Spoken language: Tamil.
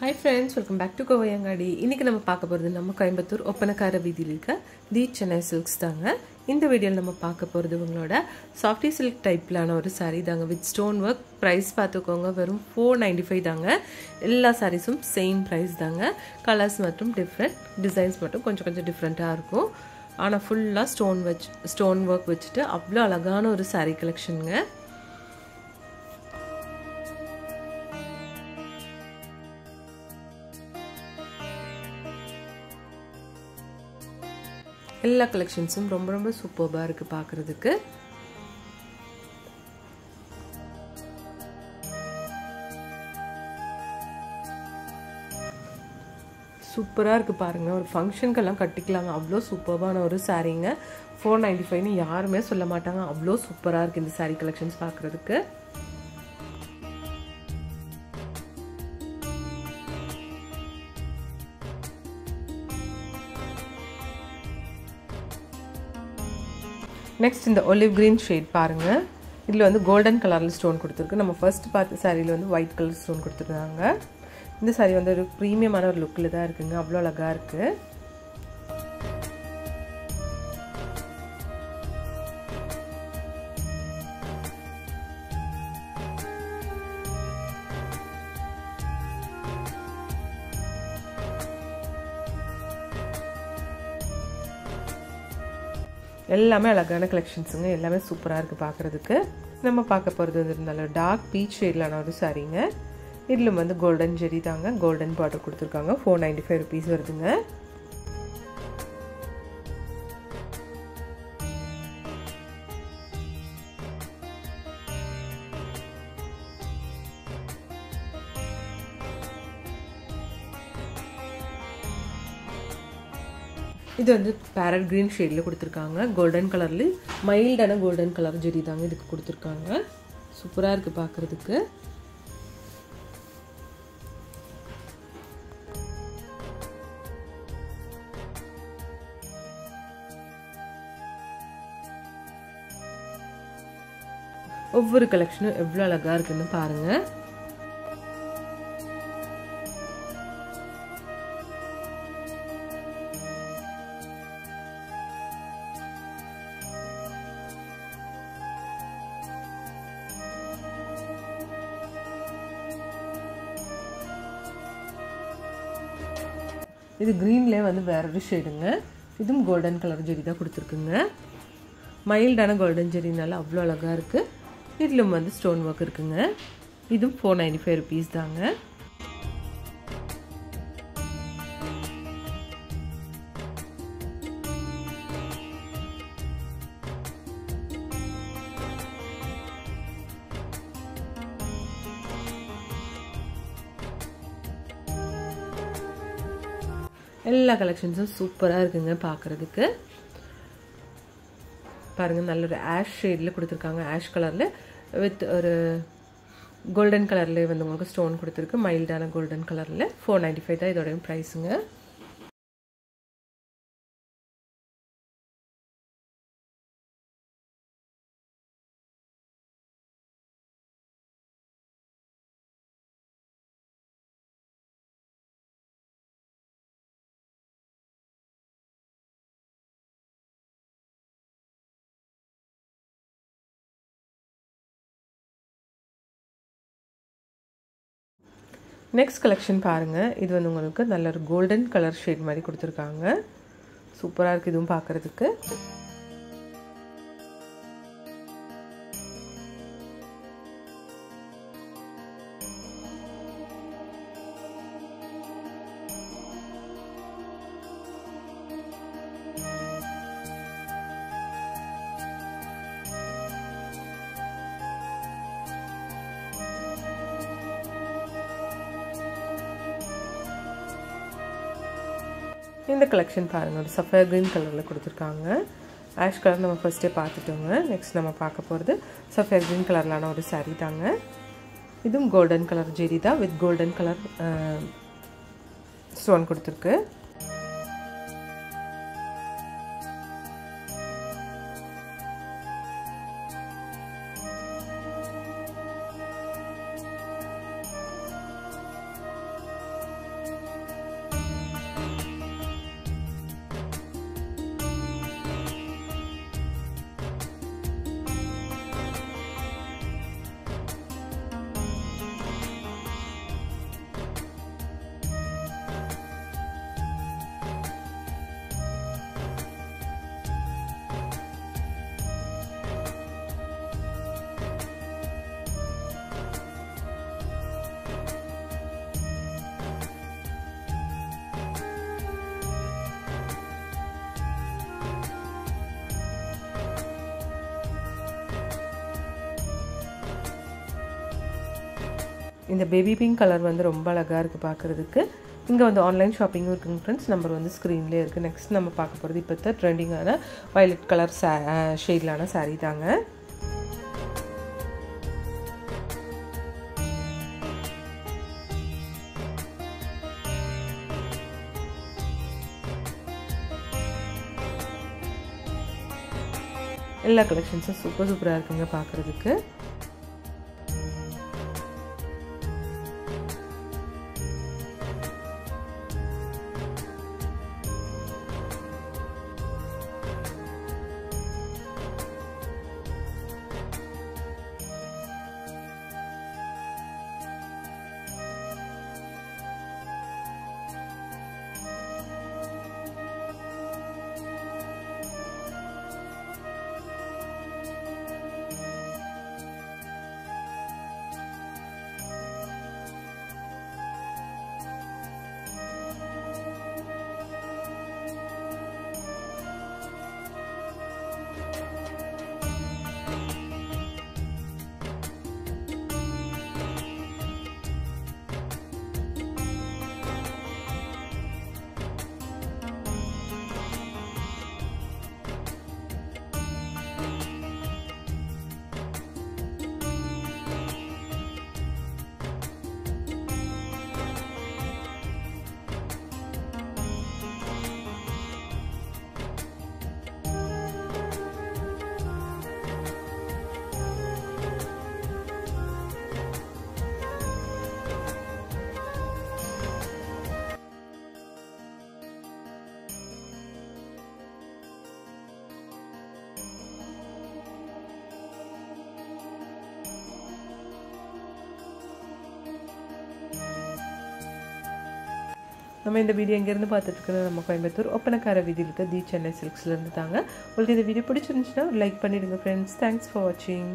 Hi friends, welcome back to Kovayangadi. இன்னைக்கு நம்ம பார்க்க போறது நம்ம கோயம்புத்தூர் ஒப்பனக்கார வீதியில இருக்க தி சென்னை சில்க்ஸ் தாங்க. இந்த வீடியோல நம்ம பார்க்க போறது உங்களோட சாஃப்டி சில்க் டைப்லான ஒரு saree தாங்க வித் ஸ்டோன் வர்க். பிரைஸ் பார்த்துக்கோங்க வெறும் 495 தாங்க. எல்லா சாரீஸும் சேம் பிரைஸ் தாங்க. கலர்ஸ் மற்றும் டிஃபரண்ட் டிசைன்ஸ் மட்டும் கொஞ்சம் டிஃபரண்டா இருக்கும். ஆனா ஃபுல்லா ஸ்டோன் வர்க் வச்சிட்டு அவ்வளவு அழகான ஒரு saree கலெக்ஷன்ங்க. எல்லா கலெக்ஷன்ஸும் ரொம்ப சூப்பர்பா இருக்கு பார்க்கிறதுக்கு. சூப்பரா இருக்கு பாருங்க. ஒரு ஃபங்க்ஷனுக்கெல்லாம் கட்டிக்கலாங்க. அவ்வளோ சூப்பர்பான ஒரு சாரீங்க. 495 னு யாருமே சொல்ல மாட்டாங்க. அவ்வளோ சூப்பரா இருக்கு இந்த சாரீ கலெக்ஷன்ஸ் பார்க்கிறதுக்கு. நெக்ஸ்ட் இந்த ஒலிவ் கிரீன் ஷேட் பாருங்க. இதில் வந்து கோல்டன் கலரில் ஸ்டோன் கொடுத்துருக்கு. நம்ம ஃபர்ஸ்ட் பார்த்த சாரியில் வந்து ஒயிட் கலர் ஸ்டோன் கொடுத்துருக்காங்க. இந்த சாரி வந்து ஒரு ப்ரீமியமான ஒரு லுக்கில் தான் இருக்குங்க. அவ்வளோ அழகாக இருக்குது. எல்லாமே அழகான கலெக்ஷன்ஸுங்க. எல்லாமே சூப்பராக இருக்குது பார்க்குறதுக்கு. நம்ம பார்க்க போகிறது வந்து நல்ல டார்க் பீச் ஷேட்லான ஒரு சாரீங்க. இதில் வந்து கோல்டன் ஜெரி தாங்க. கோல்டன் பார்டர் கொடுத்துருக்காங்க. 495 ருபீஸ் வருதுங்க. இது வந்து பேரட் கிரீன் ஷேட்ல கொடுத்துருக்காங்க. கோல்டன் கலர்ல மைல்டான கோல்டன் கலர் ஜெரி தாங்க இதுக்கு கொடுத்துருக்காங்க. சூப்பரா இருக்கு பார்க்கிறதுக்கு. ஒவ்வொரு கலெக்ஷனும் எவ்வளவு அழகா இருக்குன்னு பாருங்க. இது கிரீன்லேயே வந்து வேற ஒரு ஷேடுங்க. இதுவும் கோல்டன் கலர் ஜெரி தான் கொடுத்துருக்குங்க. மைல்டான கோல்டன் ஜெரினால அவ்வளோ அழகாக இருக்குது. இதிலும் வந்து ஸ்டோன் ஒர்க் இருக்குங்க. இதுவும் 495 ருபீஸ் தாங்க. எல்லா கலெக்ஷன்ஸும் சூப்பராக இருக்குங்க பார்க்குறதுக்கு. பாருங்கள் நல்ல ஒரு ஆஷ் ஷேடில் கொடுத்துருக்காங்க. ஆஷ் கலரில் வித் ஒரு கோல்டன் கலர்லேயே வந்து உங்களுக்கு ஸ்டோன் கொடுத்துருக்கு. மைல்டான கோல்டன் கலரில் 495 தான் இதோட ப்ரைஸுங்க. நெக்ஸ்ட் கலெக்ஷன் பாருங்கள். இது வந்து உங்களுக்கு நல்ல ஒரு கோல்டன் கலர் ஷேட் மாதிரி கொடுத்துருக்காங்க. சூப்பராக இருக்குது இதுவும் பார்க்குறதுக்கு. இந்த கலெக்ஷன் பாருங்கள். ஒரு சஃபயர் கிரீன் கலரில் கொடுத்துருக்காங்க. ஆஷ் கலர் நம்ம ஃபர்ஸ்ட்டே பார்த்துட்டோங்க. நெக்ஸ்ட் நம்ம பார்க்க போகிறது சஃபயர் கிரீன் கலர்லான ஒரு சாரீ தாங்க. இதுவும் கோல்டன் கலர் ஜெரி தான் வித் கோல்டன் கலர் ஸ்டோன் கொடுத்துருக்கு. இந்த பேபி பிங்க் கலர் வந்து ரொம்ப அழகாக இருக்குது பார்க்குறதுக்கு. இங்கே வந்து ஆன்லைன் ஷாப்பிங்கும் இருக்குங்க ஃப்ரெண்ட்ஸ். நம்பர் வந்து ஸ்க்ரீன்லேயே இருக்குது. நெக்ஸ்ட் நம்ம பார்க்க போகிறது இப்போ தான் ட்ரெண்டிங்கான வயலட் கலர் ஷேட்லான சாரீ தாங்க. எல்லா கலெக்ஷன்ஸும் சூப்பராக இருக்குங்க பார்க்குறதுக்கு. நம்ம இந்த வீடியோ எங்கேருந்து பார்த்துட்டு இருக்கிறது நம்ம கோயம்புத்தூர் ஒப்பனக்கார வீதியில் இருக்க தி சென்னை சில்க்ஸ்லேருந்து தாங்க. உங்களுக்கு இந்த வீடியோ பிடிச்சிருந்துச்சுன்னா லைக் பண்ணிவிடுங்க ஃப்ரெண்ட்ஸ். தேங்க்ஸ் ஃபார் வாட்சிங்.